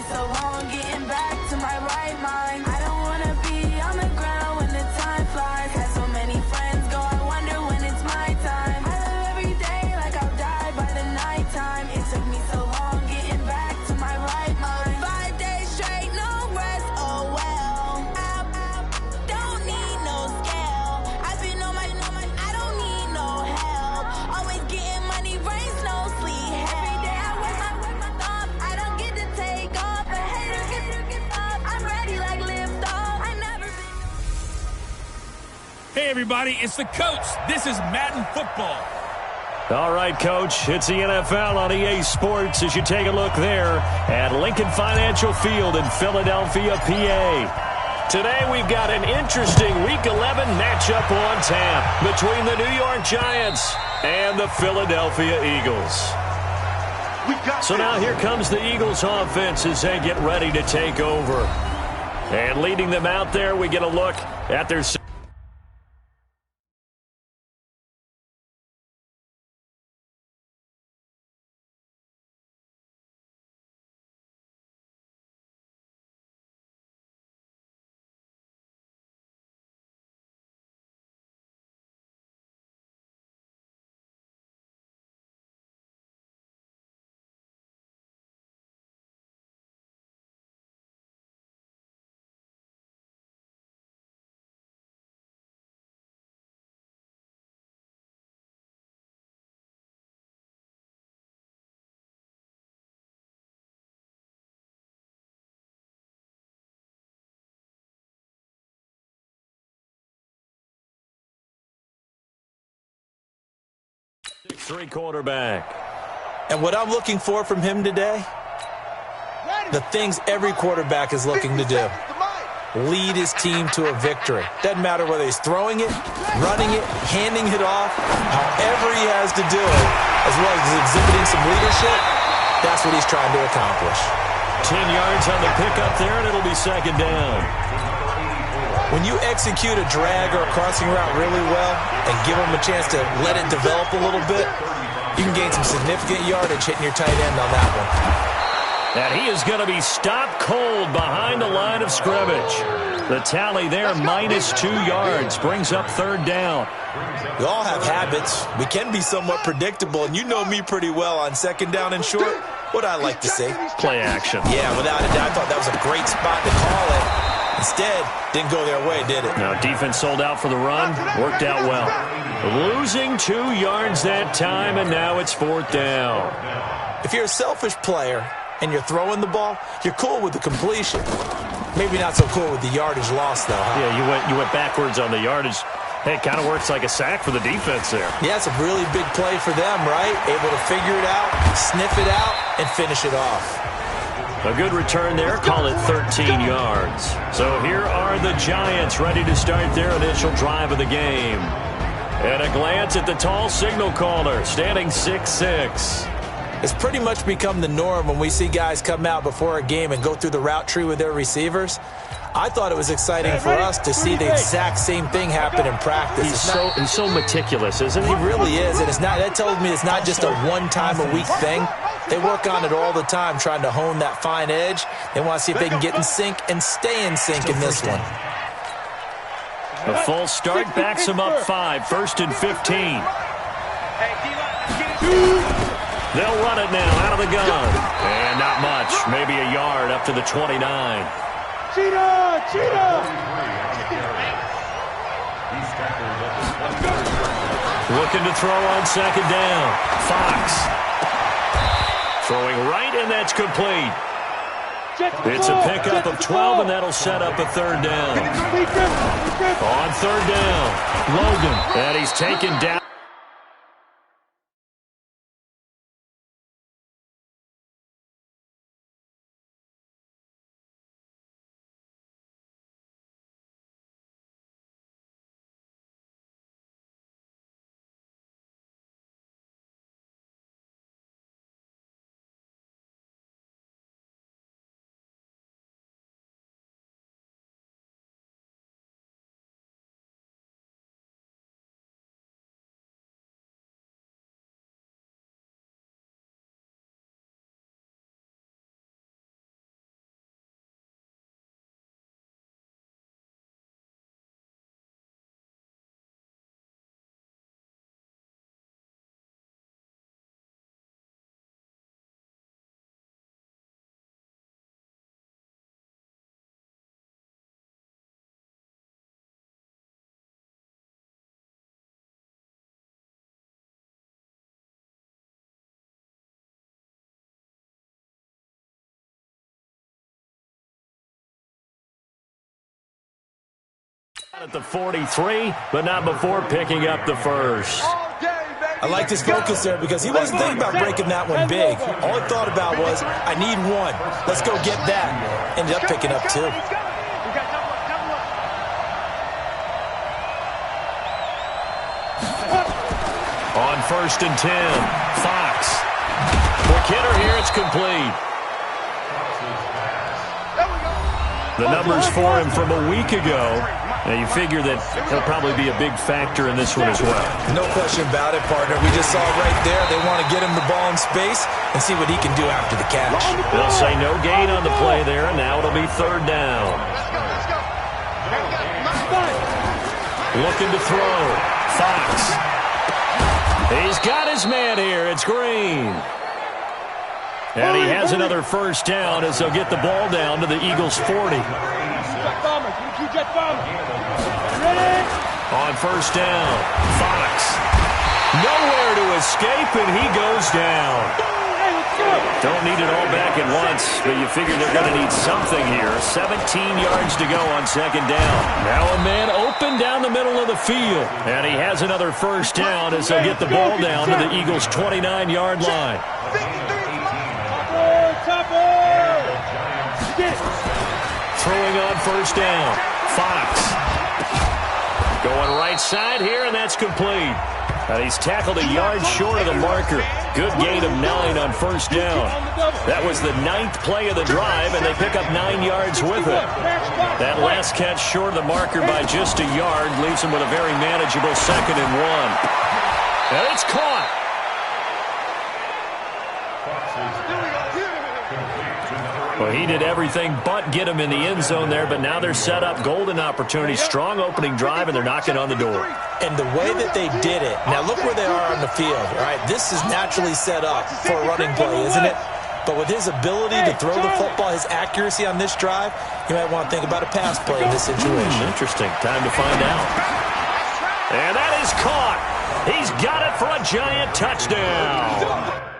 so long getting back to my right mind. I don't wanna be on the ground when the time flies. Had so many friends go, I wonder when it's my time. I live every day like I'll die by the nighttime. It took me so long getting back to my right mind. 5 days straight, no rest, oh well. I don't need no scale. I've been on my, I don't need no help. Always getting money, rains, no sleep. Every day I work my thumb. I don't get to take off. A hater get up. I'm ready like lift off. I never been. Hey, everybody, it's the coach. This is Madden Football. All right, Coach, it's the NFL on EA Sports as you take a look there at Lincoln Financial Field in Philadelphia, PA. Today we've got an interesting Week 11 matchup on tap between the New York Giants and the Philadelphia Eagles. So now here comes the Eagles offense as they get ready to take over. And leading them out there, we get a look at their... quarterback. And what I'm looking for from him today, the things every quarterback is looking to do. Lead his team to a victory. Doesn't matter whether he's throwing it, running it, handing it off, however he has to do it, as well as exhibiting some leadership, that's what he's trying to accomplish. 10 yards on the pickup there, and it'll be second down. When you execute a drag or a crossing route really well and give them a chance to let it develop a little bit, you can gain some significant yardage hitting your tight end on that one. And he is going to be stopped cold behind the line of scrimmage. The tally there, -2 yards, brings up third down. We all have habits. We can be somewhat predictable, and you know me pretty well on second down and short. What I like to see. Play action. Yeah, without a doubt. I thought that was a great spot to call it. Instead, didn't go their way, did it? Now, defense sold out for the run. Worked out well. Losing 2 yards that time, and now it's fourth down. If you're a selfish player and you're throwing the ball, you're cool with the completion. Maybe not so cool with the yardage loss, though, huh? Yeah, you went backwards on the yardage. Hey, it kind of works like a sack for the defense there. Yeah, it's a really big play for them, right? Able to figure it out, sniff it out, and finish it off. A good return there, call it 13 yards. So here are the Giants ready to start their initial drive of the game. And a glance at the tall signal caller, standing 6'6". It's pretty much become the norm when we see guys come out before a game and go through the route tree with their receivers. I thought it was exciting for us to see the exact same thing happen in practice. He's so meticulous, isn't he? He really is, and that tells me it's not just a one-time-a-week thing. They work on it all the time, trying to hone that fine edge. They want to see if they can get in sync and stay in sync in this one. A full start backs him up 5, 1st and 15. They'll run it now out of the gun. And not much, maybe a yard up to the 29. Cheetah! Looking to throw on second down. Fox. Throwing right, and that's complete. It's a pickup of 12, and that'll set up a third down. On third down, Logan. And he's taken down. At the 43, but not before picking up the first. I liked his focus there because he wasn't thinking about breaking that one big. All he thought about was, I need one. Let's go get that. Ended up picking up two. On 1st and 10, Fox. Quick hitter here, it's complete. The numbers for him from a week ago. Now, you figure that he'll probably be a big factor in this one as well. No question about it, partner. We just saw it right there. They want to get him the ball in space and see what he can do after the catch. They'll say no gain on the play there, and now it'll be 3rd down. Looking to throw. Fox. He's got his man here. It's Green. And he has another 1st down as they'll get the ball down to the Eagles' 40. On 1st down, Fox. Nowhere to escape, and he goes down. Don't need it all back at once, but you figure they're going to need something here. 17 yards to go on 2nd down. Now a man open down the middle of the field. And he has another 1st down as they'll get the ball down to the Eagles' 29-yard line. Throwing on 1st down, Fox. Going right side here, and that's complete. And he's tackled a yard short of the marker. Good gain of 9 on 1st down. That was the 9th play of the drive, and they pick up 9 yards with it. That last catch short of the marker by just a yard leaves him with a very manageable 2nd and 1. And it's caught. Well, he did everything but get him in the end zone there, but now they're set up. Golden opportunity, strong opening drive, and they're knocking on the door. And the way that they did it, now look where they are on the field, all right? This is naturally set up for a running play, isn't it? But with his ability to throw the football, his accuracy on this drive, you might want to think about a pass play in this situation. Interesting. Time to find out. And that is caught. He's got it for a giant touchdown.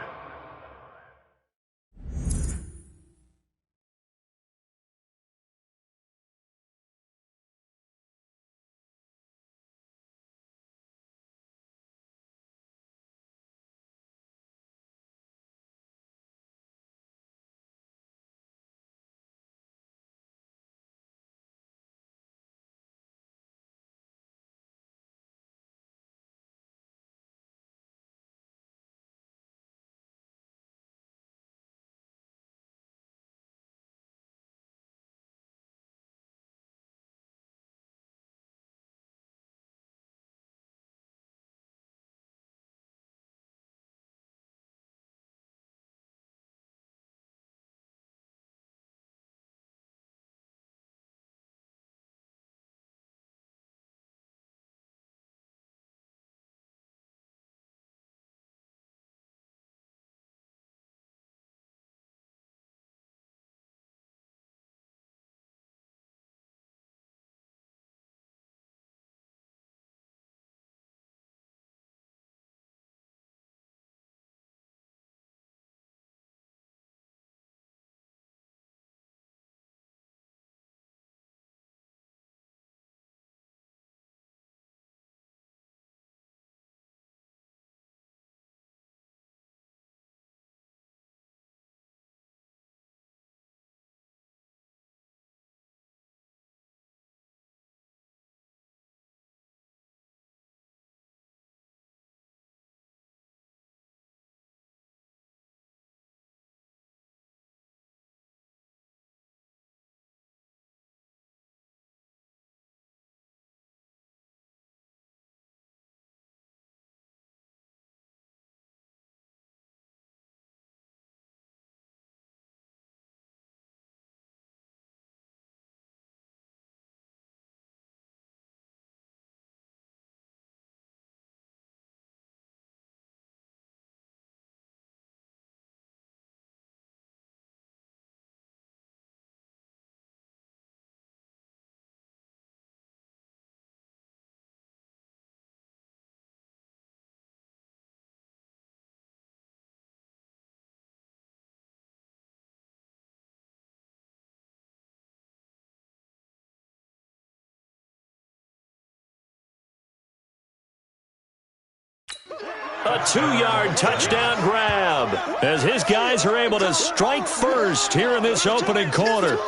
A 2-yard touchdown grab as his guys are able to strike first here in this opening quarter.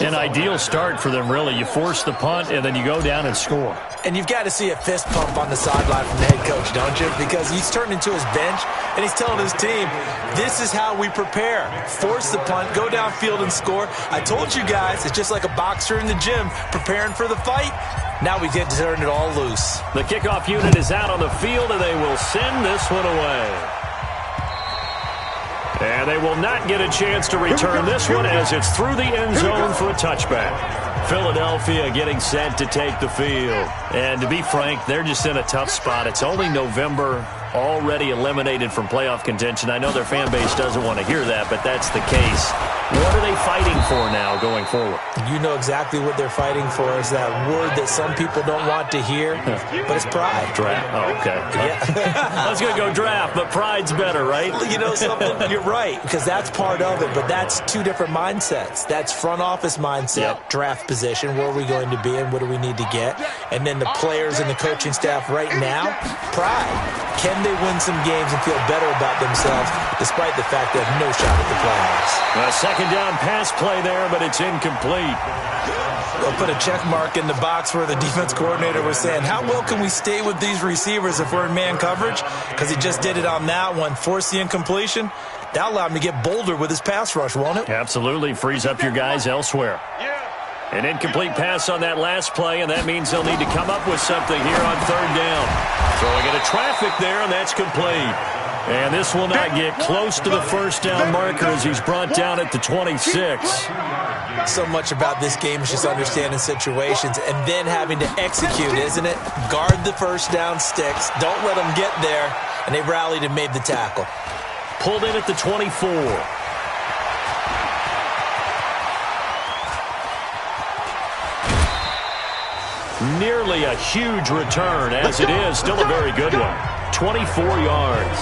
An ideal start for them, really. You force the punt, and then you go down and score. And you've got to see a fist pump on the sideline from the head coach, don't you? Because he's turned into his bench, and he's telling his team, this is how we prepare. Force the punt, go downfield and score. I told you guys, it's just like a boxer in the gym preparing for the fight. Now we get to turn it all loose. The kickoff unit is out on the field, and they will send this one away. And they will not get a chance to return this one as it's through the end zone for a touchback. Philadelphia getting set to take the field. And to be frank, they're just in a tough spot. It's only November, already eliminated from playoff contention. I know their fan base doesn't want to hear that, but that's the case. What are they fighting for now going forward? You know exactly what they're fighting for is that word that some people don't want to hear, but it's pride. Draft. Oh, okay. Yeah. I was going to go draft, but pride's better, right? You know something? You're right, because that's part of it, but that's two different mindsets. That's front office mindset, draft position, where are we going to be and what do we need to get? And then the players and the coaching staff right now, pride. Can they win some games and feel better about themselves despite the fact they have no shot at the playoffs? A second down pass play there, but it's incomplete. They'll put a check mark in the box where the defense coordinator was saying, how well can we stay with these receivers if we're in man coverage? Because he just did it on that one, forced the incompletion. That'll allow him to get bolder with his pass rush, won't it? Absolutely. Frees up your guys elsewhere. An incomplete pass on that last play, and that means they'll need to come up with something here on third down. Throwing into traffic there, and that's complete. And this will not get close to the first down marker as he's brought down at the 26. So much about this game is just understanding situations and then having to execute, isn't it? Guard the first down sticks. Don't let them get there. And they rallied and made the tackle. Pulled in at the 24. Nearly a huge return, as it is. Still a very good one. 24 yards.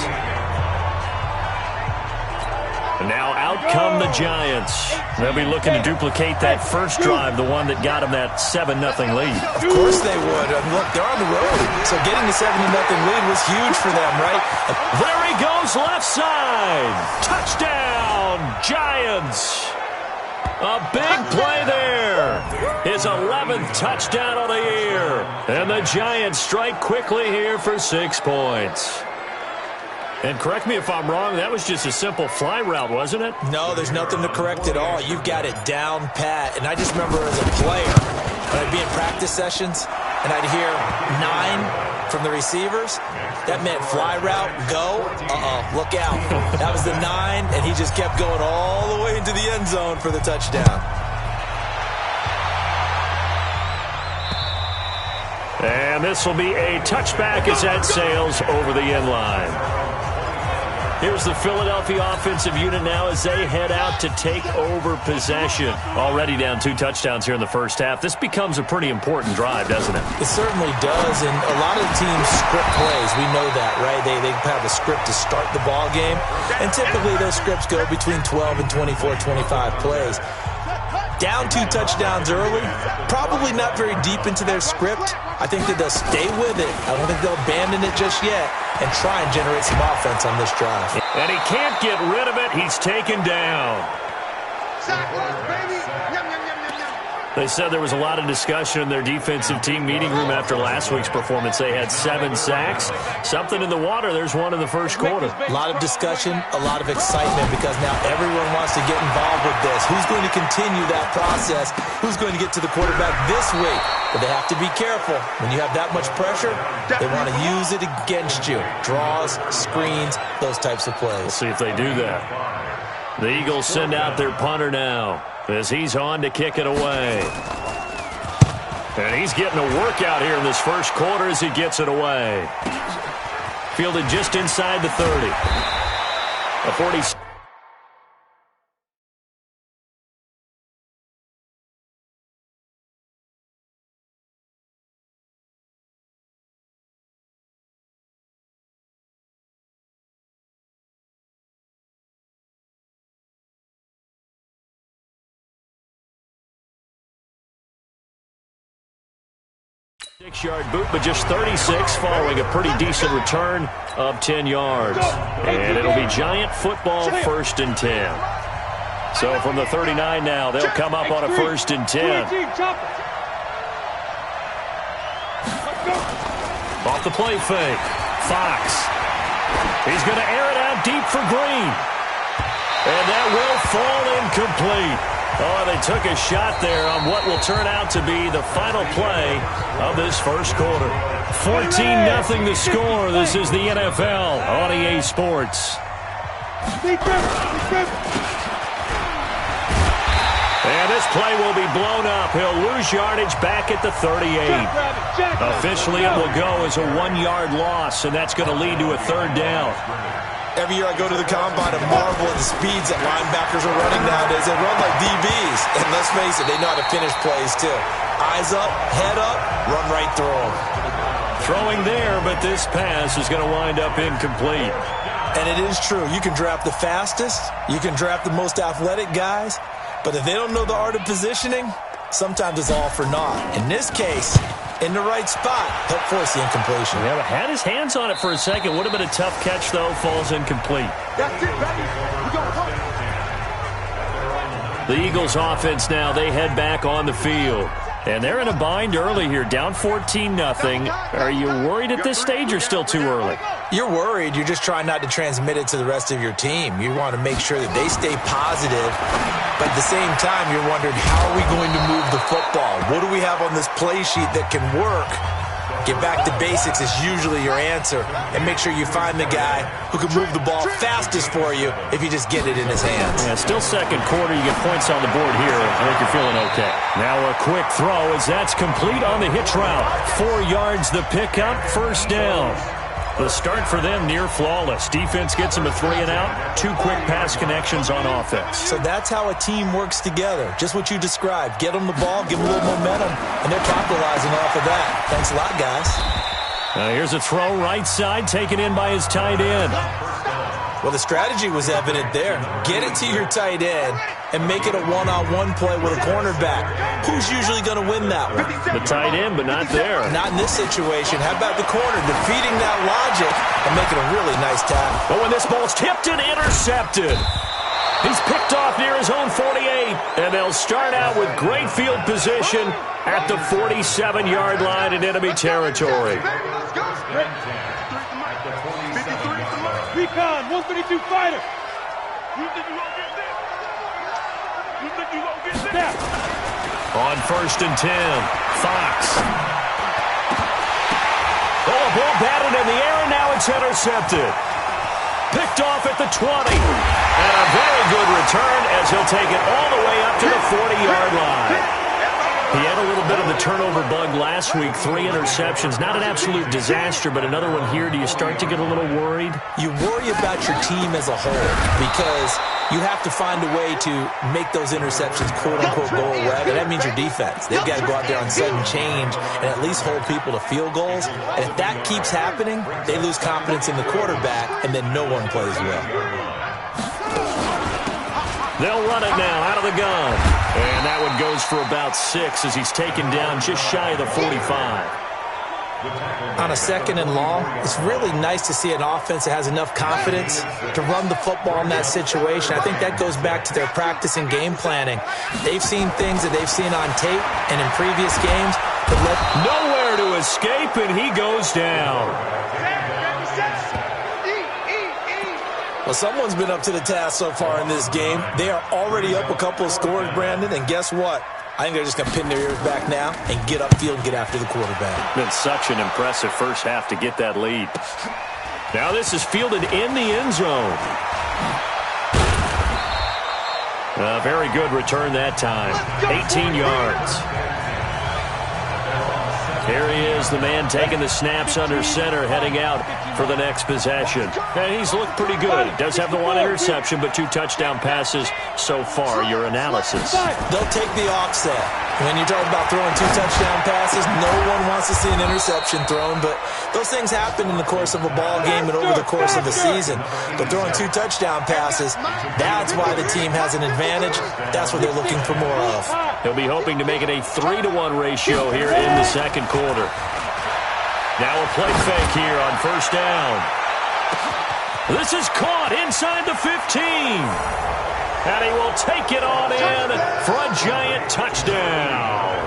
And now out come the Giants. They'll be looking to duplicate that first drive, the one that got them that 7-0 lead. Of course they would. Look, they're on the road. So getting the 7-0 lead was huge for them, right? There he goes, left side. Touchdown, Giants. A big play there. His 11th touchdown of the year. And the Giants strike quickly here for 6 points. And correct me if I'm wrong, that was just a simple fly route, wasn't it? No, there's nothing to correct at all. You've got it down pat. And I just remember as a player, when I'd be in practice sessions, and I'd hear 9 from the receivers, that meant fly route, go, look out. That was the 9, and he just kept going all the way into the end zone for the touchdown. And this will be a touchback as that sails over the end line. Here's the Philadelphia offensive unit now as they head out to take over possession. Already down 2 touchdowns here in the first half. This becomes a pretty important drive, doesn't it? It certainly does, and a lot of teams script plays. We know that, right? They have a script to start the ball game, and typically those scripts go between 12 and 24, 25 plays. Down 2 touchdowns early, probably not very deep into their script. I think that they'll stay with it. I don't think they'll abandon it just yet and try and generate some offense on this drive. And he can't get rid of it. He's taken down. They said there was a lot of discussion in their defensive team meeting room after last week's performance. They had 7 sacks. Something in the water. There's one in the first quarter. A lot of discussion, a lot of excitement because now everyone wants to get involved with this. Who's going to continue that process? Who's going to get to the quarterback this week? But they have to be careful. When you have that much pressure, they want to use it against you. Draws, screens, those types of plays. We'll see if they do that. The Eagles send out their punter now as he's on to kick it away. And he's getting a workout here in this first quarter as he gets it away. Fielded just inside the 30. A 40. 6-yard boot, but just 36 following a pretty decent return of 10 yards. And it'll be Giant football, 1st and 10. So from the 39 now, they'll come up on a 1st and 10. Off the play fake. Fox. He's going to air it out deep for Green. And that will fall incomplete. Oh, they took a shot there on what will turn out to be the final play of this first quarter. 14-0 the score. This is the NFL on EA Sports. And this play will be blown up. He'll lose yardage back at the 38. Officially, it will go as a 1-yard loss, and that's going to lead to a 3rd down. Every year I go to the combine and marvel at the speeds that linebackers are running nowadays. They run like DBs. And let's face it, they know how to finish plays too. Eyes up, head up, run right through them. Throwing there, but this pass is going to wind up incomplete. And it is true. You can draft the fastest. You can draft the most athletic guys. But if they don't know the art of positioning, sometimes it's all for naught. In this case, in the right spot, he'll force the incompletion. Yeah, had his hands on it for a second. Would have been a tough catch, though. Falls incomplete. That's it, baby. We gonna punt. The Eagles offense now, they head back on the field. And they're in a bind early here, down 14-0. Are you worried at this stage or still too early? You're worried. You're just trying not to transmit it to the rest of your team. You want to make sure that they stay positive. But at the same time, you're wondering, how are we going to move the football? What do we have on this play sheet that can work? Get back to basics is usually your answer. And make sure you find the guy who can move the ball fastest for you if you just get it in his hands. Yeah, still second quarter. You get points on the board here. I think you're feeling okay. Now a quick throw as that's complete on the hitch route. 4 yards the pickup, 1st down. The start for them near flawless. Defense gets them a 3-and-out. 2 quick pass connections on offense. So that's how a team works together. Just what you described. Get them the ball, give them a little momentum, and they're capitalizing off of that. Thanks a lot, guys. Here's a throw right side, taken in by his tight end. Well, the strategy was evident there. Get it to your tight end and make it a one-on-one play with a cornerback. Who's usually going to win that one? The tight end, but not there. Not in this situation. How about the corner defeating that logic and making a really nice tackle? But when this ball's tipped and intercepted, he's picked off near his own 48, and they'll start out with great field position at the 47-yard line in enemy territory. Recon, 132 fighter. You think you gonna get this? You think you gonna get this? On 1st and 10, Fox. Oh, a ball batted in the air, and now it's intercepted. Picked off at the 20. And a very good return as he'll take it all the way up to the 40-yard line. He had a little bit of the turnover bug last week, 3 interceptions. Not an absolute disaster, but another one here. Do you start to get a little worried? You worry about your team as a whole because you have to find a way to make those interceptions, quote-unquote, go away. And that means your defense. They've got to go out there on sudden change and at least hold people to field goals. And if that keeps happening, they lose confidence in the quarterback, and then no one plays well. They'll run it now out of the gun. And that one goes for about 6 as he's taken down just shy of the 45. On a 2nd and long, it's really nice to see an offense that has enough confidence to run the football in that situation. I think that goes back to their practice and game planning. They've seen things that they've seen on tape and in previous games. Nowhere to escape, and he goes down. Well, someone's been up to the task so far in this game. They are already up a couple of scores, Brandon, and guess what? I think they're just going to pin their ears back now and get upfield and get after the quarterback. Been such an impressive first half to get that lead. Now this is fielded in the end zone. A very good return that time. 18 yards. Here he is, the man taking the snaps under center, heading out for the next possession. And he's looked pretty good. Does have the 1 interception, but 2 touchdown passes so far. Your analysis. They'll take the offset. When you're talking about throwing 2 touchdown passes, no one wants to see an interception thrown, but they'll Those things happen in the course of a ball game and over the course of the season. But throwing 2 touchdown passes, that's why the team has an advantage. That's what they're looking for more of. He'll be hoping to make it a 3-to-1 ratio here in the second quarter. Now a play fake here on first down. This is caught inside the 15. And he will take it on in for a Giant touchdown.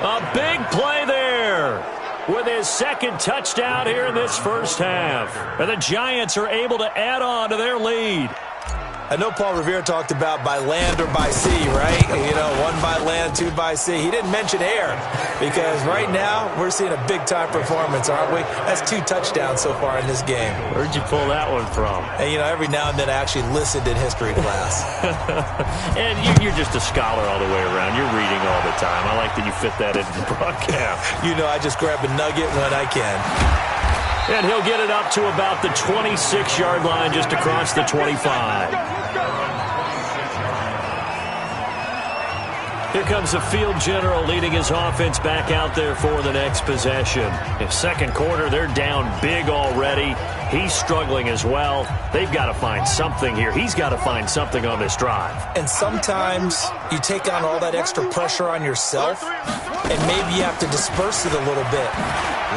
A big play there with his second touchdown here in this first half. And the Giants are able to add on to their lead. I know Paul Revere talked about by land or by sea, right? You know, 1 by land, 2 by sea. He didn't mention air because right now we're seeing a big-time performance, aren't we? That's 2 touchdowns so far in this game. Where'd you pull that one from? And, you know, every now and then I actually listened in history class. And you're just a scholar all the way around. You're reading all the time. I like that you fit that into the broadcast. You know, I just grab a nugget when I can. And he'll get it up to about the 26-yard line, just across the 25. Here comes the field general leading his offense back out there for the next possession. In second quarter, they're down big already. He's struggling as well. They've got to find something here. He's got to find something on this drive. And sometimes you take on all that extra pressure on yourself, and maybe you have to disperse it a little bit.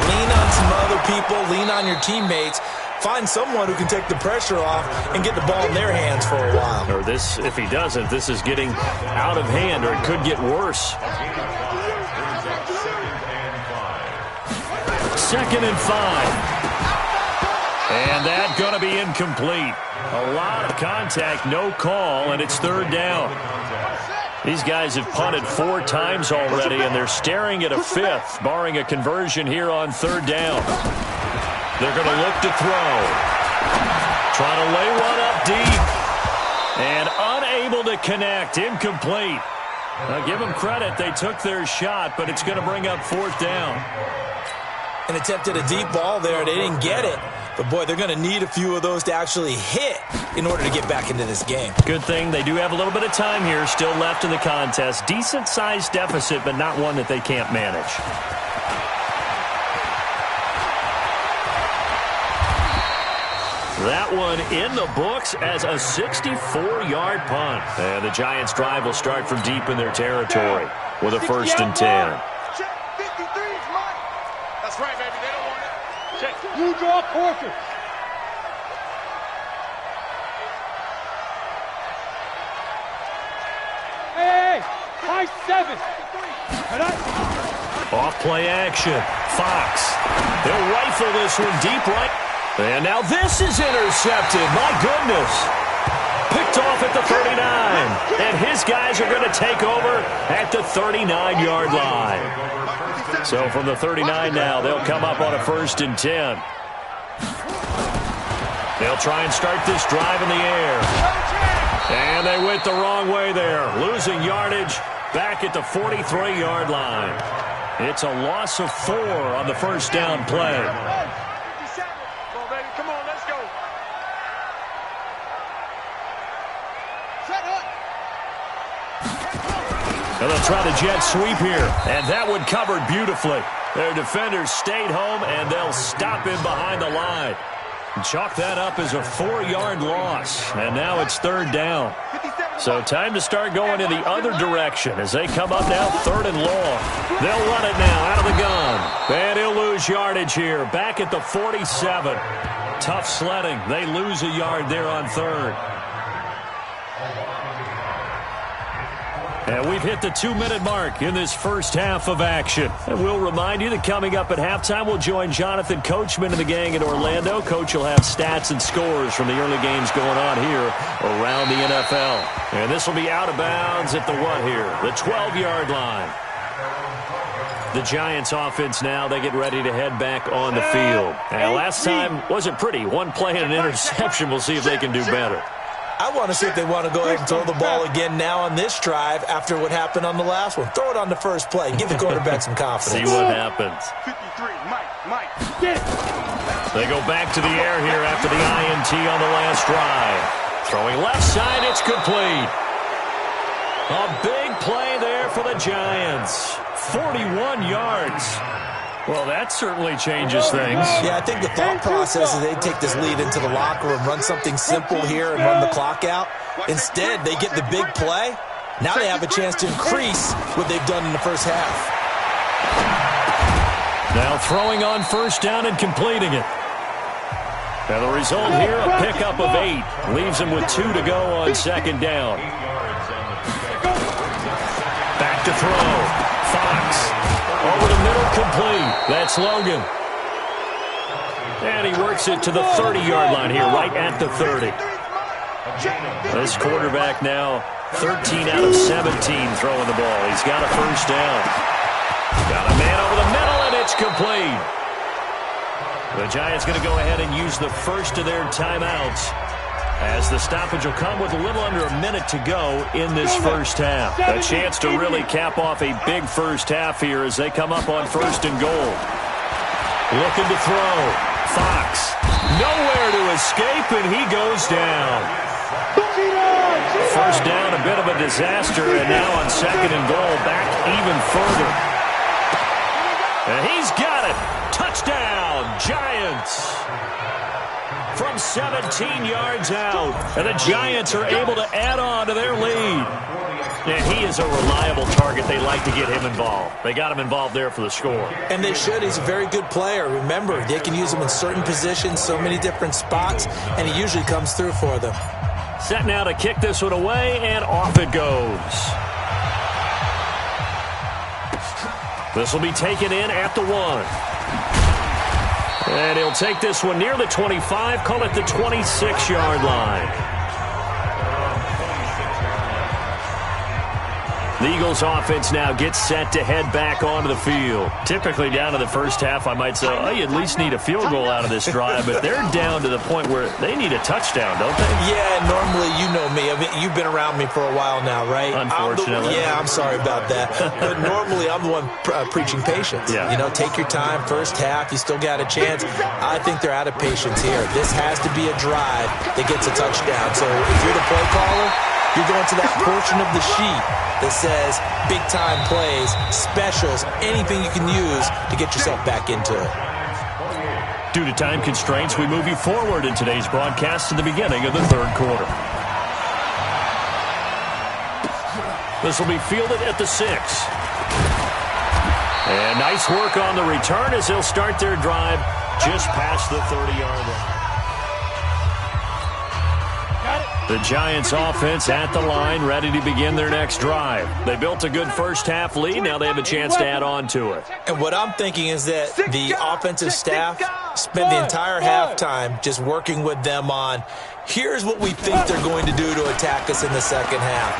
Lean on some other people, lean on your teammates. Find someone who can take the pressure off and get the ball in their hands for a while. Or this, if he doesn't, this is getting out of hand, or it could get worse. 2nd and 5. And that's going to be incomplete. A lot of contact, no call, and it's 3rd down. These guys have punted 4 times already, and they're staring at a 5th, barring a conversion here on 3rd down. They're going to look to throw. Trying to lay one up deep. And unable to connect. Incomplete. Now, give them credit. They took their shot, but it's going to bring up 4th down. And attempted a deep ball there. They didn't get it. But, boy, they're going to need a few of those to actually hit in order to get back into this game. Good thing they do have a little bit of time here still left in the contest. Decent-sized deficit, but not one that they can't manage. That one in the books as a 64-yard punt. And the Giants' drive will start from deep in their territory with a 1st and 10. Check. 53 is mine. That's right, baby. They don't want it. Check. You draw portrait. Hey, high 7. Off play action. Fox. They'll rifle this one deep right. And now this is intercepted. My goodness. Picked off at the 39. And his guys are going to take over at the 39-yard line. So from the 39 now, they'll come up on a 1st and 10. They'll try and start this drive in the air. And they went the wrong way there. Losing yardage back at the 43-yard line. It's a loss of 4 on the 1st down play. And they'll try the jet sweep here. And that one covered beautifully. Their defenders stayed home, and they'll stop him behind the line. Chalk that up as a 4-yard loss. And now it's 3rd down. So time to start going in the other direction as they come up now 3rd and long. They'll run it now out of the gun. And he'll lose yardage here. Back at the 47. Tough sledding. They lose a yard there on 3rd. And we've hit the 2-minute mark in this first half of action. And we'll remind you that coming up at halftime, we'll join Jonathan Coachman and the gang in Orlando. Coach will have stats and scores from the early games going on here around the NFL. And this will be out of bounds at the what here? The 12-yard line. The Giants offense now, they get ready to head back on the field. And last time wasn't pretty. 1 play and an interception. We'll see if they can do better. I want to see if they want to go ahead and throw the ball again now on this drive after what happened on the last one. Throw it on the first play. Give the quarterback some confidence. See what happens. 53, Mike. Get it. They go back to the air here after the INT on the last drive. Throwing left side, it's complete. A big play there for the Giants. 41 yards. Well, that certainly changes things. Yeah, I think the thought process is they take this lead into the locker room, run something simple here, and run the clock out. Instead, they get the big play. Now they have a chance to increase what they've done in the first half. Now throwing on first down and completing it. Now the result here, a pickup of 8. Leaves him with 2 to go on second down. Back to throw. Fox. Over the middle, complete. That's Logan. And he works it to the 30-yard line here, right at the 30. This quarterback now 13 out of 17 throwing the ball. He's got a first down. Got a man over the middle, and it's complete. The Giants going to go ahead and use the first of their timeouts, as the stoppage will come with a little under a minute to go in this first half. A chance to really cap off a big first half here as they come up on first and goal. Looking to throw. Fox. Nowhere to escape, and he goes down. First down, a bit of a disaster, and now on second and goal, back even further. And he's got it. Touchdown, Giants. From 17 yards out, and the Giants are able to add on to their lead. And he is a reliable target. They like to get him involved. They got him involved there for the score. And they should. He's a very good player. Remember, they can use him in certain positions, so many different spots, and he usually comes through for them. Set now to kick this one away, and off it goes. This will be taken in at the 1. And he'll take this one near the 25, call it the 26-yard line. The Eagles offense now gets set to head back onto the field. Typically down to the first half, I might say, oh, you at least need a field goal out of this drive, but they're down to the point where they need a touchdown, don't they? Yeah, normally, you know me. I mean, you've been around me for a while now, right? Unfortunately. I'm sorry about that. But normally, I'm the one preaching patience. Yeah. You know, take your time, first half, you still got a chance. I think they're out of patience here. This has to be a drive that gets a touchdown. So if you're the play caller, you're going to that portion of the sheet that says big-time plays, specials, anything you can use to get yourself back into it. Due to time constraints, we move you forward in today's broadcast to the beginning of the third quarter. This will be fielded at the 6. And nice work on the return as they'll start their drive just past the 30-yard line. The Giants offense at the line, ready to begin their next drive. They built a good first half lead. Now they have a chance to add on to it. And what I'm thinking is that the offensive staff spent the entire halftime just working with them on, here's what we think they're going to do to attack us in the second half.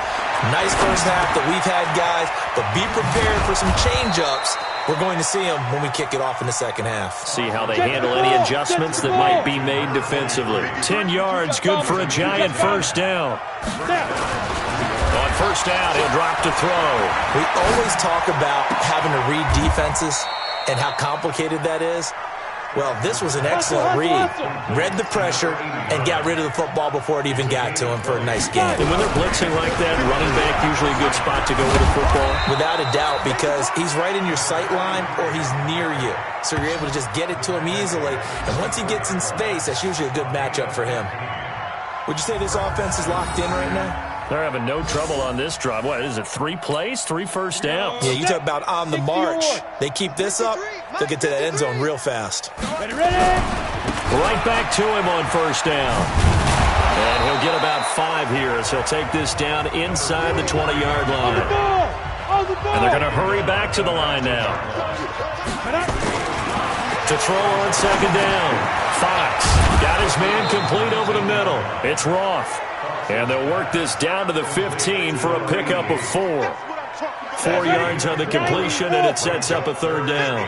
Nice first half that we've had, guys, but be prepared for some change-ups. We're going to see them when we kick it off in the second half. See how they handle any adjustments that might be made defensively. 10 yards, good for a Giant first down. On first down, he'll drop to throw. We always talk about having to read defenses and how complicated that is. Well, this was an excellent read. Read the pressure and got rid of the football before it even got to him for a nice game. And when they're blitzing like that, running back usually a good spot to go with the football? Without a doubt, because he's right in your sight line or he's near you. So you're able to just get it to him easily. And once he gets in space, that's usually a good matchup for him. Would you say this offense is locked in right now? They're having no trouble on this drive. What is it, 3 plays, 3 first downs? Yeah, you talk about on the march. They keep this up, they'll get to that end zone real fast. Ready? Right back to him on first down. And he'll get about 5 here as he'll take this down inside the 20-yard line. And they're going to hurry back to the line now. To throw on second down. Fox got his man complete over the middle. It's Roth. And they'll work this down to the 15 for a pickup of 4. 4 yards on the completion, and it sets up a third down.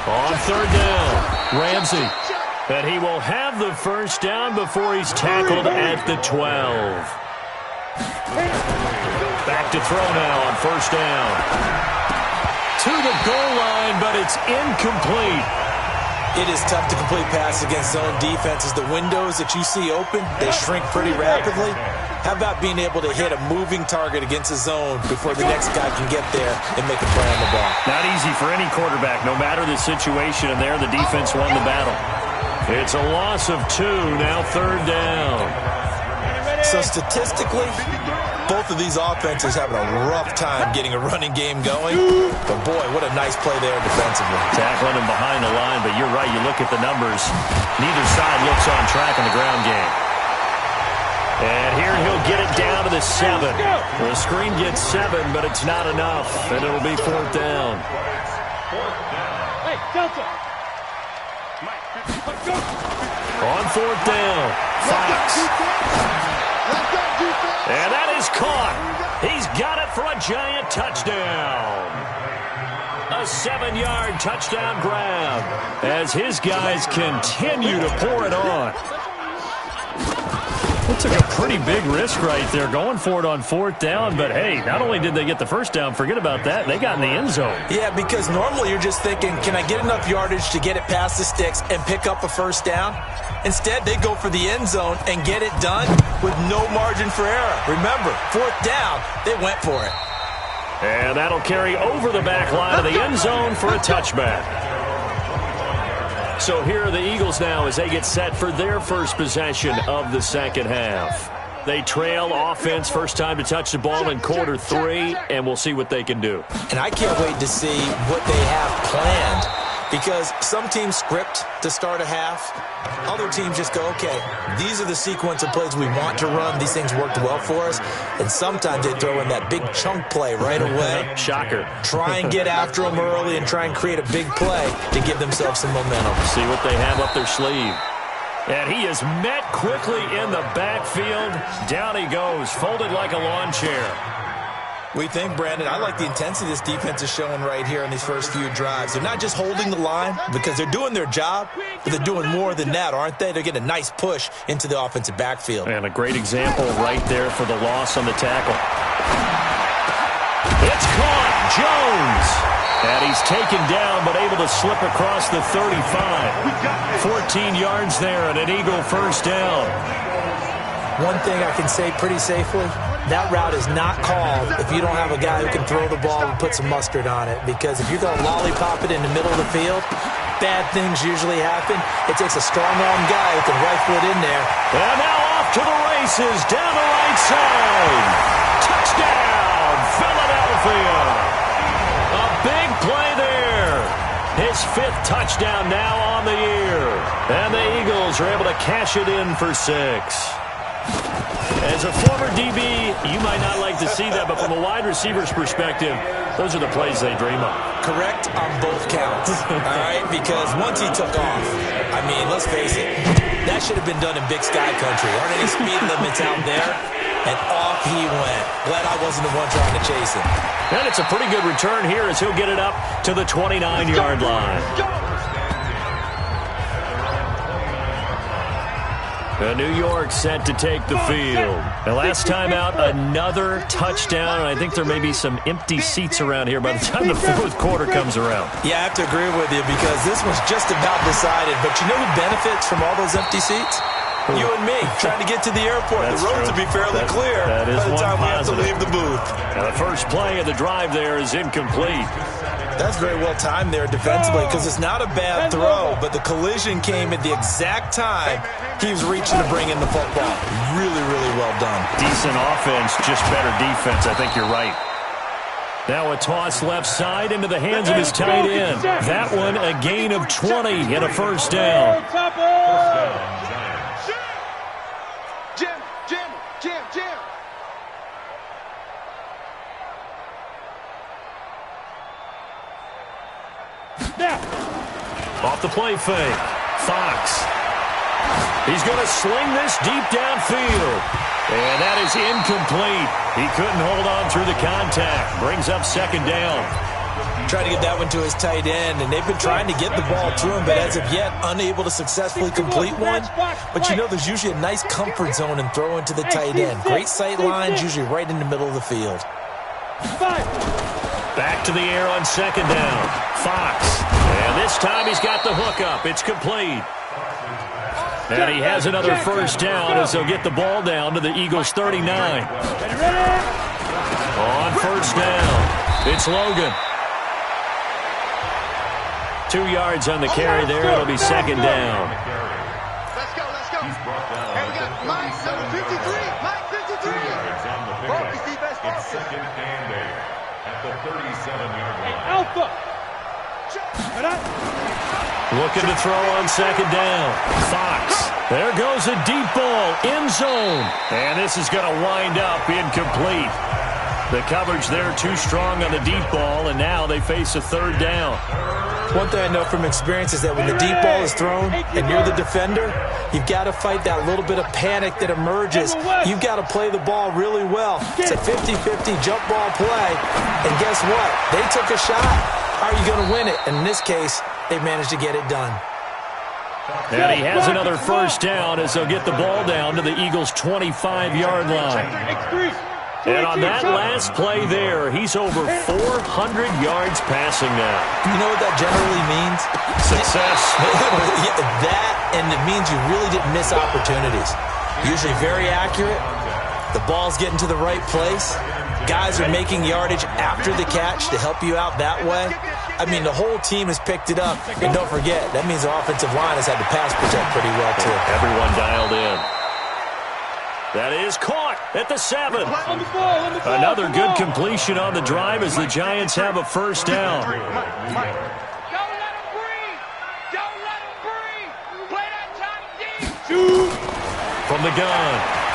On third down, Ramsey. And he will have the first down before he's tackled at the 12. Back to throw now on first down. To the goal line, but it's incomplete. It is tough to complete passes against zone defenses. The windows that you see open, they shrink pretty rapidly. How about being able to hit a moving target against a zone before the next guy can get there and make a play on the ball? Not easy for any quarterback, no matter the situation, and there the defense won the battle. It's a loss of 2, now 3rd down. So statistically, both of these offenses having a rough time getting a running game going. But boy, what a nice play there defensively. Tackling him behind the line, but you're right, you look at the numbers. Neither side looks on track in the ground game. And here he'll get it down to the 7. The screen gets 7, but it's not enough, and it'll be 4th down. Hey, Delta. On 4th down, Fox. And that is caught. He's got it for a giant touchdown. A 7-yard touchdown grab as his guys continue to pour it on. It took a pretty big risk right there going for it on 4th down, but hey, not only did they get the first down, forget about that, they got in the end zone. Yeah, because normally you're just thinking, can I get enough yardage to get it past the sticks and pick up a first down? Instead, they go for the end zone and get it done with no margin for error. Remember, 4th down, they went for it. And that'll carry over the back line of the end zone for a touchback. So here are the Eagles now as they get set for their first possession of the second half. They trail offense, first time to touch the ball in quarter 3, and we'll see what they can do. And I can't wait to see what they have planned, because some teams script to start a half. Other teams just go, okay, these are the sequence of plays we want to run. These things worked well for us. And sometimes they throw in that big chunk play right away. Shocker. Try and get after them early and try and create a big play to give themselves some momentum. See what they have up their sleeve. And he is met quickly in the backfield. Down he goes, folded like a lawn chair. We think, Brandon, I like the intensity this defense is showing right here in these first few drives. They're not just holding the line because they're doing their job, but they're doing more than that, aren't they? They're getting a nice push into the offensive backfield. And a great example right there for the loss on the tackle. It's caught. Jones. And he's taken down, but able to slip across the 35. 14 yards there and an Eagle first down. One thing I can say pretty safely, that route is not called if you don't have a guy who can throw the ball and put some mustard on it. Because if you're going to lollipop it in the middle of the field, bad things usually happen. It takes a strong-arm guy who can rifle it in there. And now off to the races, down the right side. Touchdown, Philadelphia. A big play there. His 5th touchdown now on the year. And the Eagles are able to cash it in for 6. As a former DB, you might not like to see that, but from a wide receiver's perspective, those are the plays they dream of. Correct on both counts, all right? Because once he took off, I mean, let's face it, that should have been done in Big Sky Country. Aren't any speed limits out there? And off he went. Glad I wasn't the one trying to chase him. And it's a pretty good return here as he'll get it up to the 29-yard line. New York set to take the field. The last time out, another touchdown. And I think there may be some empty seats around here by the time the 4th quarter comes around. Yeah, I have to agree with you because this one's just about decided. But you know who benefits from all those empty seats? You and me, trying to get to the airport. That's the roads true. will be fairly clear that is by the time we have positive. to leave the booth. Now the first play of the drive there is incomplete. That's very well timed there defensively because it's not a bad throw, but the collision came at the exact time he was reaching to bring in the football. Really, really well done. Decent offense, just better defense. I think you're right. Now a toss left side into the hands of his tight end. That one a gain of 20 and a first down. Jim. Now. Off the play fake. Fox. He's going to sling this deep downfield. And that is incomplete. He couldn't hold on through the contact. Brings up 2nd down. Trying to get that one to his tight end, and they've been trying to get the ball to him, but as of yet, unable to successfully complete one. But you know, there's usually a nice comfort zone in throwing to the tight end. Great sight lines, usually right in the middle of the field. Back to the air on 2nd down. Fox. And this This time he's got the hook up. It's complete. And he has another first down as they'll get the ball down to the Eagles' 39. On first down, it's Logan. 2 yards on the carry there. It'll be second down. Let's go. Here we got Mike, number 53. Mike 53. Focus, defense, focus. Second and 8 at the 37-yard line. Alpha. Looking to throw on second down. Fox. There goes a deep ball. End zone. And this is going to wind up incomplete. The coverage there too strong on the deep ball, and now they face a third down. One thing I know from experience is that when the deep ball is thrown and you're the defender, you've got to fight that little bit of panic that emerges. You've got to play the ball really well. It's a 50-50 jump ball play, and guess what? They took a shot. How are you going to win it? And in this case, they managed to get it done. And he has another first down as they'll get the ball down to the Eagles' 25-yard line. And on that last play there, he's over 400 yards passing now. You know what that generally means? Success. That, and it means you really didn't miss opportunities. Usually very accurate. The ball's getting to the right place. Guys are making yardage after the catch to help you out that way. I mean, the whole team has picked it up. And don't forget, that means the offensive line has had to pass protect pretty well, too. Everyone dialed in. That is caught at the 7. Another good completion on the drive as the Giants have a first down. Don't let him breathe. Don't let him breathe. Play that time deep. Shoot. From the gun,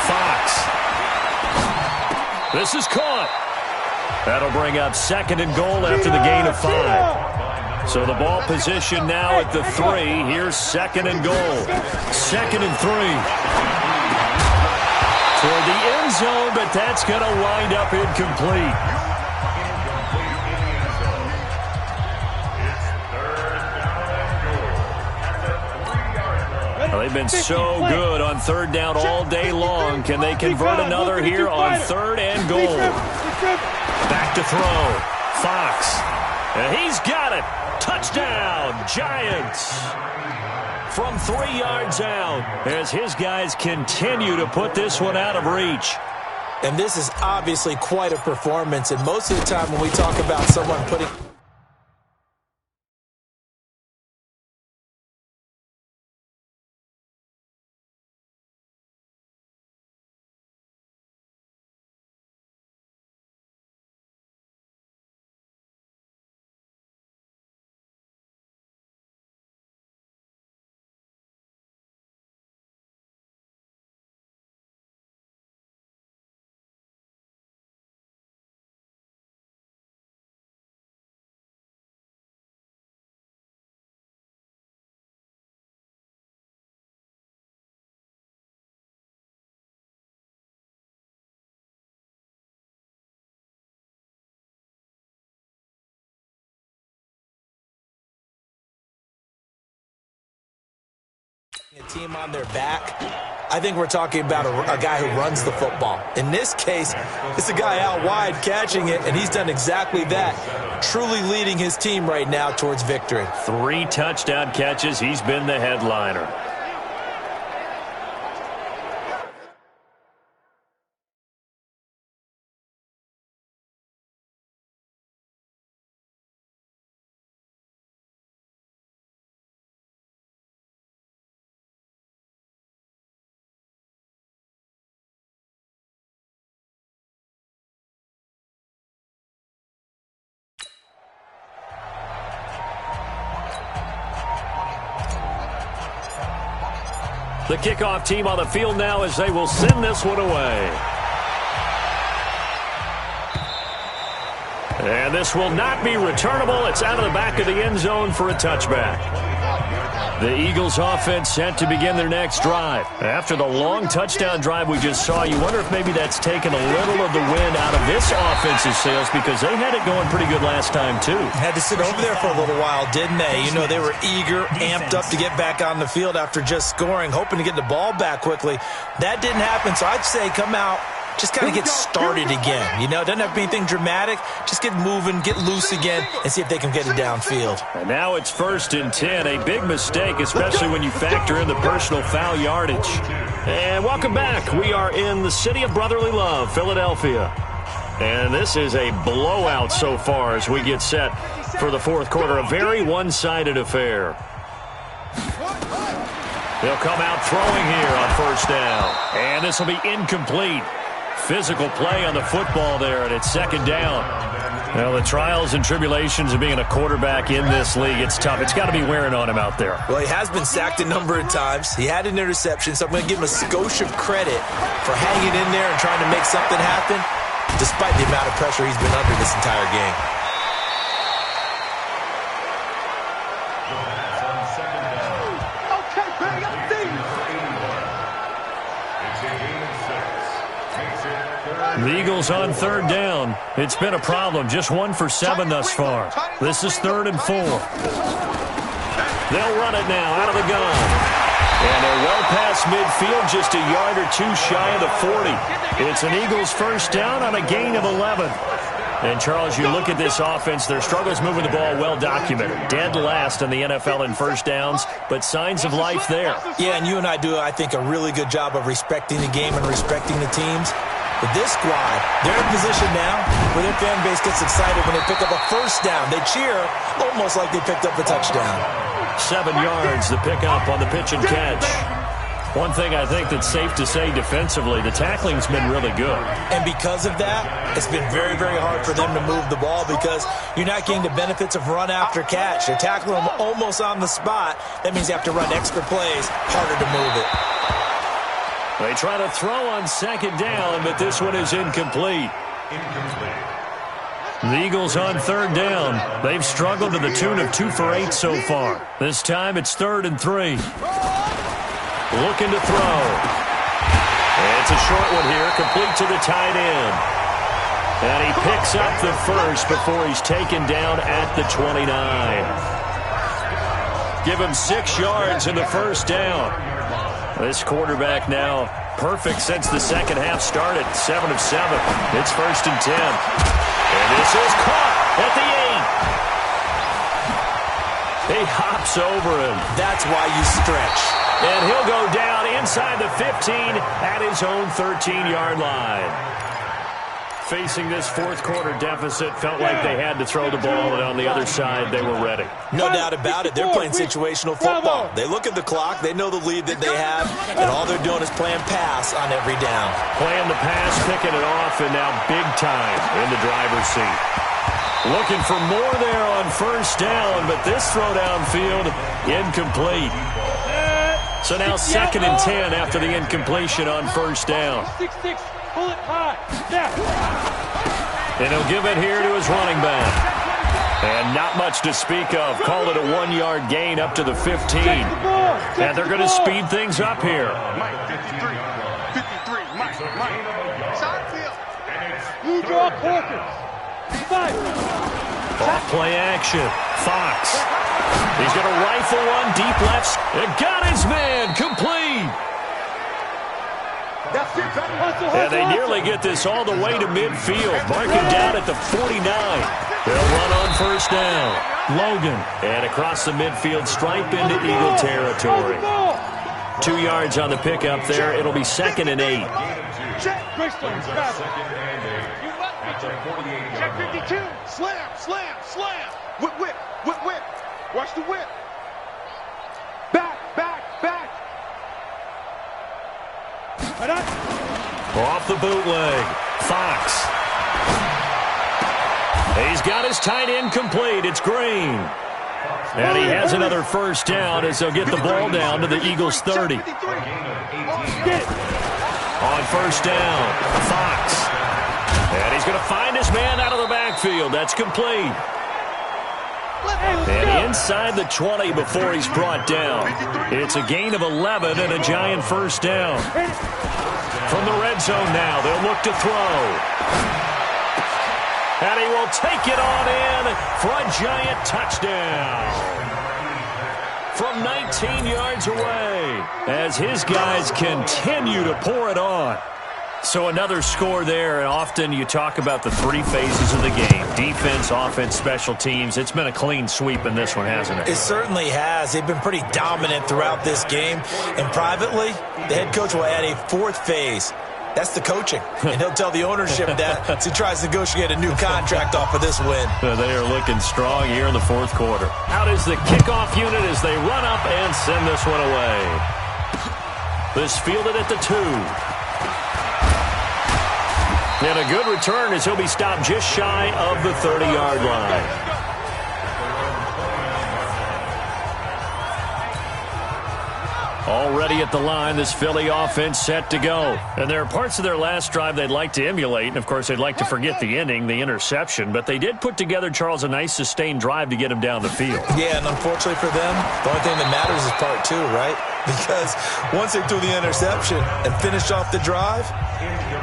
Fox. This is caught. That'll bring up second and goal after the gain of 5. So the ball position now at the 3. Here's second and goal. Second and 3. Toward the end zone, but that's going to wind up incomplete. Well, they've been so good on third down all day long. Can they convert another here on third and goal? Back to throw. Fox. And he's got it. Touchdown, Giants. From 3 yards out as his guys continue to put this one out of reach. And this is obviously quite a performance. And most of the time when we talk about someone putting... a team on their back. I think we're talking about a guy who runs the football. In this case, it's a guy out wide catching it, and he's done exactly that, truly leading his team right now towards victory. 3 touchdown catches. He's been the headliner. The kickoff team on the field now as they will send this one away. And this will not be returnable. It's out of the back of the end zone for a touchback. The Eagles offense set to begin their next drive. After the long touchdown drive we just saw, you wonder if maybe that's taken a little of the wind out of this offense's sails because they had it going pretty good last time too. Had to sit over there for a little while, didn't they? You know, they were eager, amped up to get back on the field after just scoring, hoping to get the ball back quickly. That didn't happen, so I'd say come out just kind of get started again. You know, doesn't have to be anything dramatic. Just get moving, get loose again, and see if they can get it downfield. And now it's 1st and 10. A big mistake, especially when you factor in the personal foul yardage. And welcome back. We are in the city of brotherly love, Philadelphia. And this is a blowout so far as we get set for the fourth quarter. A very one-sided affair. They'll come out throwing here on 1st down. And this will be incomplete. Physical play on the football there, and it's 2nd down. Well, the trials and tribulations of being a quarterback in this league, it's tough. It's got to be wearing on him out there. Well, he has been sacked a number of times. He had an interception, so I'm going to give him a skosh of credit for hanging in there and trying to make something happen, despite the amount of pressure he's been under this entire game. The Eagles on 3rd down. It's been a problem. Just 1 for 7 thus far. This is 3rd and 4. They'll run it now out of the gun. And they're well past midfield, just a yard or two shy of the 40. It's an Eagles 1st down on a gain of 11. And, Charles, you look at this offense, their struggles moving the ball well documented. Dead last in the NFL in 1st downs, but signs of life there. Yeah, and you and I do, I think, a really good job of respecting the game and respecting the teams. But this squad, they're in a position now where their fan base gets excited when they pick up a 1st down. They cheer almost like they picked up a touchdown. 7 yards, the pickup on the pitch and catch. One thing I think that's safe to say defensively, the tackling's been really good. And because of that, it's been very, very hard for them to move the ball because you're not getting the benefits of run after catch. You're tackling them almost on the spot. That means you have to run extra plays, harder to move it. They try to throw on 2nd down, but this one is incomplete. The Eagles on 3rd down. They've struggled to the tune of 2 for 8 so far. This time it's 3rd and 3. Looking to throw. It's a short one here, complete to the tight end. And he picks up the first before he's taken down at the 29. Give him 6 yards in the 1st down. This quarterback now perfect since the 2nd half started. 7 of 7. It's 1st and 10. And this is caught at the 8. He hops over him. That's why you stretch. And he'll go down inside the 15 at his own 13-yard line. Facing this fourth quarter deficit, felt like they had to throw the ball, and on the other side, they were ready. No doubt about it. They're playing situational football. They look at the clock. They know the lead that they have, and all they're doing is playing pass on every down. Playing the pass, picking it off, and now big time in the driver's seat. Looking for more there on 1st down, but this throw downfield, incomplete. So now 2nd and 10 after the incompletion on 1st down. Pull it high. And he'll give it here to his running back. And not much to speak of. Called it a 1-yard gain up to the 15. And they're going to speed things up here. Mike, 53. 53. Mike. Side field. You draw Corkers. 5. Off play action. Fox. He's going to rifle one deep left. It got his man. Complete. And they nearly get this all the way to midfield. Marking down at the 49. They'll run on 1st down. Logan. And across the midfield stripe into Eagle territory. 2 yards on the pickup there. It'll be 2nd and 8. Check 52. Slam. Whip. Watch the whip. Back. Off the bootleg. Fox. He's got his tight end complete. It's Green. And he has another 1st down as they'll get the ball down to the Eagles' 30. On 1st down, Fox. And he's going to find his man out of the backfield. That's complete. And inside the 20 before he's brought down. It's a gain of 11 and a giant 1st down. From the red zone now, they'll look to throw. And he will take it on in for a giant touchdown. From 19 yards away, as his guys continue to pour it on. So another score there, and often you talk about the three phases of the game: defense, offense, special teams. It's been a clean sweep in this one, hasn't it? It certainly has. They've been pretty dominant throughout this game. And privately, the head coach will add a fourth phase. That's the coaching. And he'll tell the ownership that as he tries to negotiate a new contract off of this win. They are looking strong here in the fourth quarter. Out is the kickoff unit as they run up and send this one away. This fielded at the 2. And a good return as he'll be stopped just shy of the 30-yard line. Already at the line, this Philly offense set to go. And there are parts of their last drive they'd like to emulate. And, of course, they'd like to forget the ending, the interception. But they did put together, Charles, a nice sustained drive to get him down the field. Yeah, and unfortunately for them, the only thing that matters is part 2, right? Because once they threw the interception and finished off the drive,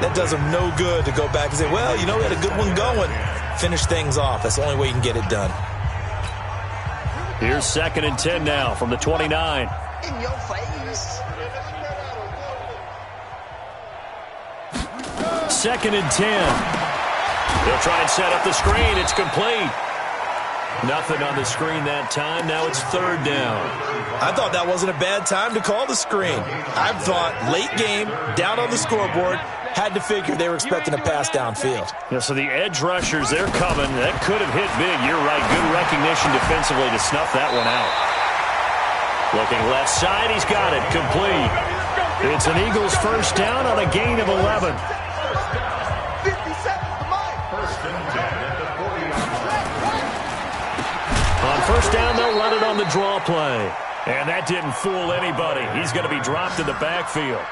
that does them no good to go back and say, well, you know, we had a good one going. Finish things off. That's the only way you can get it done. Here's 2nd and 10 now from the 29. In your face. 2nd and 10. They'll try and set up the screen. It's complete. Nothing on the screen that time. Now it's 3rd down. I thought that wasn't a bad time to call the screen. I thought late game, down on the scoreboard, had to figure they were expecting a pass downfield. Yeah, so the edge rushers, they're coming. That could have hit big. You're right. Good recognition defensively to snuff that one out. Looking left side, he's got it. Complete. It's an Eagles first down on a gain of 11. 50 seconds to mine. On first down, they'll run it on the draw play. And that didn't fool anybody. He's going to be dropped in the backfield.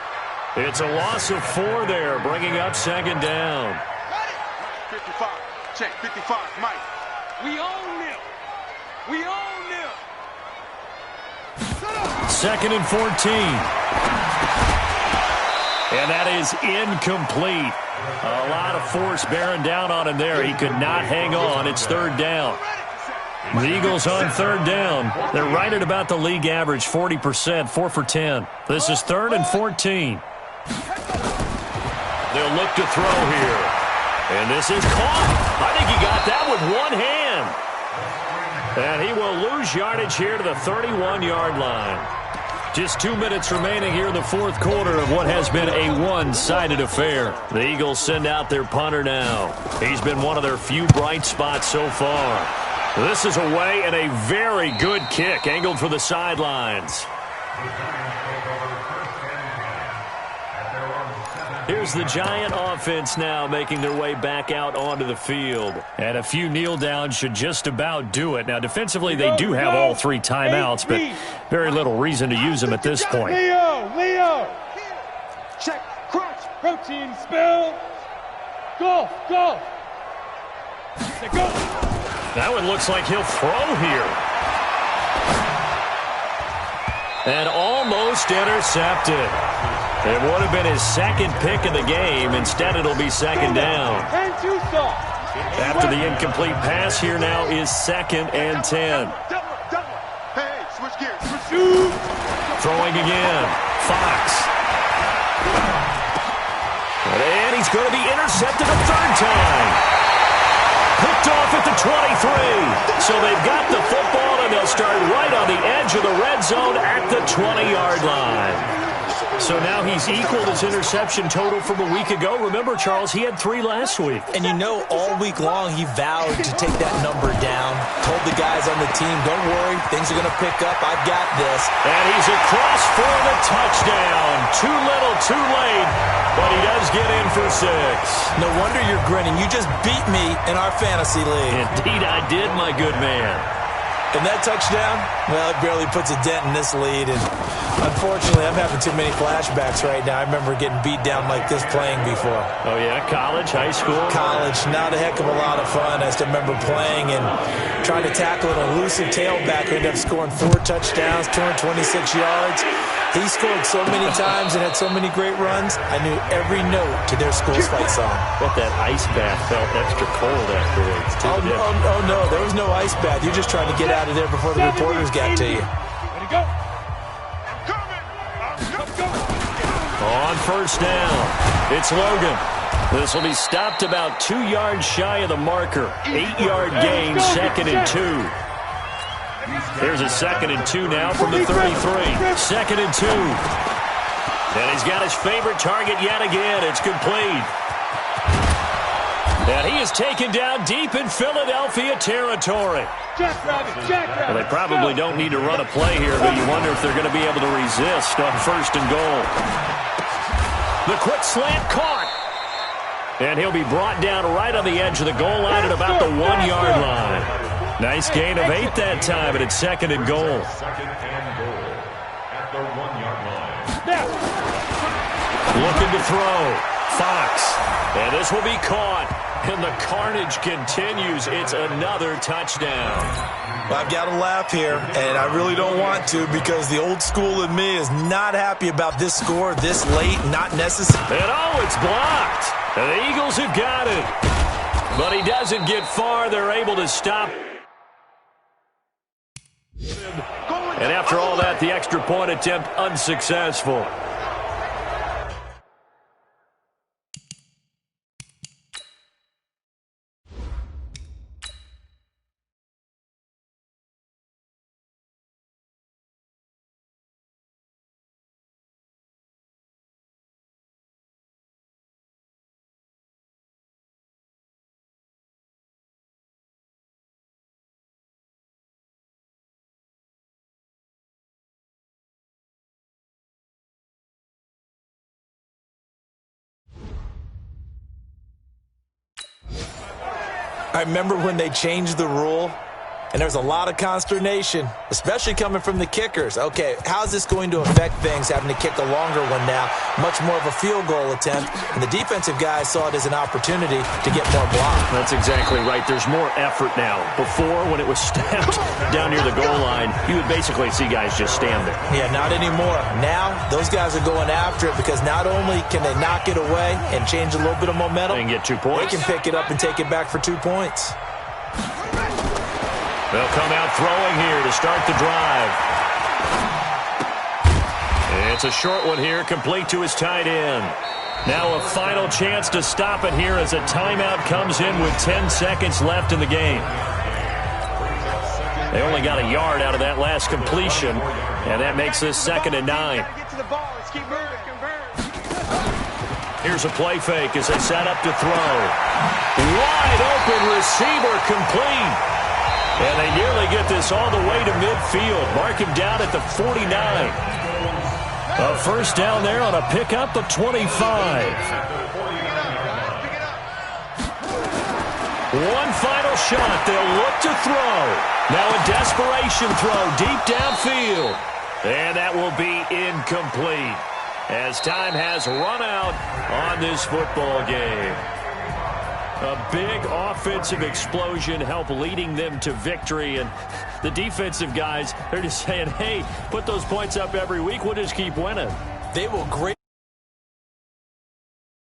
It's a loss of 4 there, bringing up 2nd down. 55. Check. 55. Mike. We own them. We own them. 2nd and 14. And that is incomplete. A lot of force bearing down on him there. He could not hang on. It's 3rd down. The Eagles on 3rd down. They're right at about the league average, 40%, 4 for 10. This is 3rd and 14. They'll look to throw here. And this is caught. I think he got that with one hand. And he will lose yardage here to the 31-yard line. Just 2 minutes remaining here in the fourth quarter of what has been a one-sided affair. The Eagles send out their punter now. He's been one of their few bright spots so far. This is away and a very good kick angled for the sidelines. Here's the Giant offense now making their way back out onto the field. And a few kneel downs should just about do it. Now, defensively, they do have all 3 timeouts, but very little reason to use them at this point. Leo! Check, crunch, protein, spill. Golf. Go. That one looks like he'll throw here. And almost intercepted. It would have been his 2nd pick of the game. Instead, it'll be 2nd down. After the incomplete pass, here now is 2nd and 10. Hey, switch gears. Throwing again. Fox. And he's going to be intercepted a 3rd time. Picked off at the 23. So they've got the football, and they'll start right on the edge of the red zone at the 20-yard line. So now he's equaled his interception total from a week ago. Remember, Charles, he had 3 last week. And you know, all week long he vowed to take that number down. Told the guys on the team, don't worry, things are going to pick up. I've got this. And he's across for the touchdown. Too little, too late, but he does get in for 6. No wonder you're grinning. You just beat me in our fantasy league. Indeed I did, my good man. And that touchdown, well, it barely puts a dent in this lead. And unfortunately, I'm having too many flashbacks right now. I remember getting beat down like this playing before. Oh, yeah? College, high school? College. Not a heck of a lot of fun. I still remember playing and trying to tackle an elusive tailback who ended up scoring 4 touchdowns, 226 yards. He scored so many times and had so many great runs, I knew every note to their school's fight song. But that ice bath felt extra cold afterwards, too. Oh, no. There was no ice bath. You just tried to get out of there before the reporters got to you. Ready, go. On first down. It's Logan. This will be stopped about 2 yards shy of the marker. 8-yard gain, 2nd and 2. Here's a 2nd and 2 now from the 33. 2nd and 2. And he's got his favorite target yet again. It's complete. And he is taken down deep in Philadelphia territory. Well, they probably don't need to run a play here, but you wonder if they're going to be able to resist on 1st and goal. The quick slant caught. And he'll be brought down right on the edge of the goal line at about the 1-yard line. Nice gain of 8 that time, and it's 2nd and goal. 2nd and goal at the 1-yard line. Looking to throw. Fox. And this will be caught. And the carnage continues. It's another touchdown. I've got to laugh here, and I really don't want to because the old school in me is not happy about this score this late, not necessary. And oh, it's blocked. And the Eagles have got it. But he doesn't get far. They're able to stop. And after all that, the extra point attempt unsuccessful. I remember when they changed the rule, and there was a lot of consternation, especially coming from the kickers. Okay, how's this going to affect things, having to kick a longer one now, much more of a field goal attempt, and the defensive guys saw it as an opportunity to get more block. That's exactly right. There's more effort now. Before, when it was snapped down near the goal line, you would basically see guys just stand there. Yeah, not anymore. Now, those guys are going after it because not only can they knock it away and change a little bit of momentum, and get 2 points. They can pick it up and take it back for 2 points. They'll come out throwing here to start the drive. It's a short one here, complete to his tight end. Now a final chance to stop it here as a timeout comes in with 10 seconds left in the game. They only got a yard out of that last completion, and that makes this 2nd and 9. Here's a play fake as they set up to throw. Wide open receiver complete. And they nearly get this all the way to midfield. Mark him down at the 49. A first down there on a pickup of 25. One final shot. They'll look to throw. Now a desperation throw deep downfield. And that will be incomplete as time has run out on this football game. A big offensive explosion helped leading them to victory. And the defensive guys, they're just saying, hey, put those points up every week. We'll just keep winning. They will great.